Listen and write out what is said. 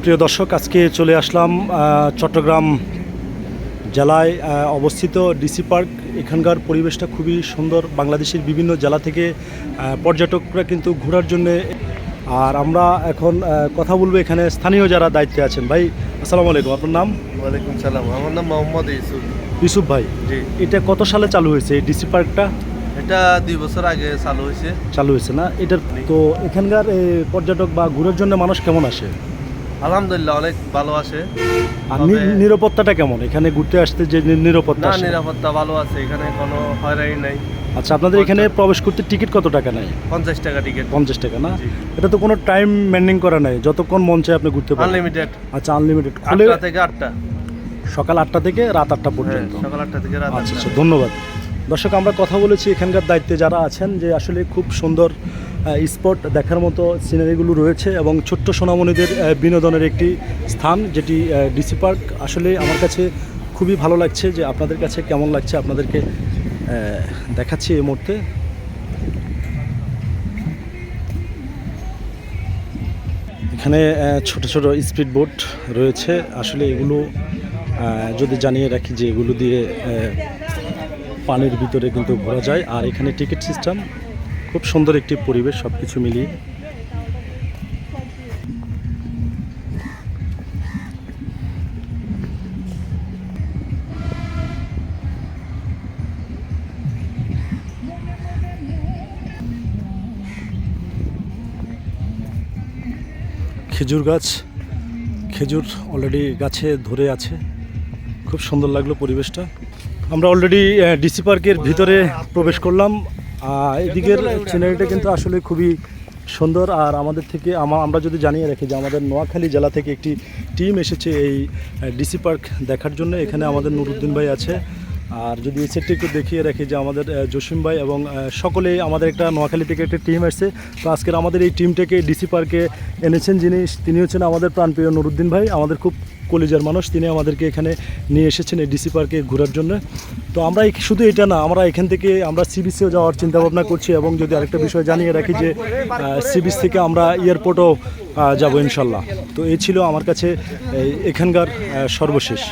প্রিয় দর্শক, আজকে চলে আসলাম চট্টগ্রাম জেলায় অবস্থিত ডিসি পার্ক। এখানকার পরিবেশটা খুবই সুন্দর। বাংলাদেশের বিভিন্ন জেলা থেকে পর্যটকরা কিন্তু ঘোরার জন্যে। আর আমরা এখন কথা বলবো এখানে স্থানীয় যারা দায়িত্বে আছেন। ভাই আসসালামু আলাইকুম, আপনার নাম? ওয়ালাইকুম সালাম, আমার নাম মোহাম্মদ ইউসুফ। ইউসুফ ভাই, জি, এটা কত সালে চালু হয়েছে এই ডিসি পার্কটা? এটা 2 বছর আগে চালু হয়েছে না এটার? তো এখানকার পর্যটক বা ঘোরার জন্য মানুষ কেমন আসে? আলহামদুলিল্লাহ অনেক ভালো আসে। আর নিরাপত্তাটা কেমন এখানে ঘুরতে আসতে? যে নিরাপত্তা না, নিরাপত্তা ভালো আছে, এখানে কোনো হয়রানি নাই। আচ্ছা, আপনাদের এখানে প্রবেশ করতে টিকিট কত টাকা নেয়? 50 টাকা টিকিট। 50 টাকা না? জি। এটা তো কোনো টাইম মেনটেন করা নাই, যতক্ষণ মন চায় আপনি ঘুরতে পারেন। আনলিমিটেড। আচ্ছা, আনলিমিটেড। 8টা থেকে 8টা, সকাল 8টা থেকে রাত 8টা পর্যন্ত। সকাল 8টা থেকে রাত 8টা। আচ্ছা, ধন্যবাদ। দর্শক, আমরা কথা বলেছি এখানকার দায়িত্বে যারা আছেন যে আসলে খুব সুন্দর স্পট দেখার মতো সিনারিগুলো রয়েছে এবং ছোট্ট সোনামণিদের বিনোদনের একটি স্থান যেটি ডিসি পার্ক। আসলে আমার কাছে খুবই ভালো লাগছে। যে আপনাদের কাছে কেমন লাগছে আপনাদেরকে দেখাচ্ছি এই মুহূর্তে। এখানে ছোট ছোট স্পিড বোট রয়েছে। আসলে এগুলো যদি জানিয়ে রাখি যে এগুলো দিয়ে পানির ভিতরে কিন্তু ঘোরা যায়। আর এখানে টিকিট সিস্টেম, খুব সুন্দর একটি পরিবেশ সব কিছু মিলিয়ে। খেজুর গাছ, খেজুর অলরেডি গাছে ধরে আছে। খুব সুন্দর লাগলো পরিবেশটা। আমরা অলরেডি ডিসি পার্কের ভিতরে প্রবেশ করলাম। এদিকের সিনারিটা কিন্তু আসলে খুবই সুন্দর। আর আমাদের থেকে আমরা যদি জানিয়ে রাখি যে আমাদের নোয়াখালী জেলা থেকে একটি টিম এসেছে এই ডিসি পার্ক দেখার জন্য। এখানে আমাদের নুরুদ্দিন ভাই আছে। আর যদি এই সেটটি একটু দেখিয়ে রাখি যে আমাদের জসিম ভাই এবং সকলেই আমাদের একটা নোয়াখালী থেকে একটা টিম আসছে। তো আজকের আমাদের এই টিমটাকে ডিসি পার্কে এনেছেন তিনি হচ্ছেন আমাদের প্রাণপ্রিয় নুরুদ্দিন ভাই, আমাদের খুব কলিজার মানুষ। তিনি আমাদেরকে এখানে নিয়ে এসেছেন এই ডিসি পার্কে ঘোরার জন্য। তো আমরা শুধু এটা না, আমরা এখান থেকে আমরা সি বিচেও যাওয়ার চিন্তাভাবনা করছি। এবং যদি আরেকটা বিষয় জানিয়ে রাখি যে সি বিচ থেকে আমরা এয়ারপোর্টও যাব ইনশাল্লাহ। তো এই ছিল আমার কাছে এখানকার সর্বশেষ।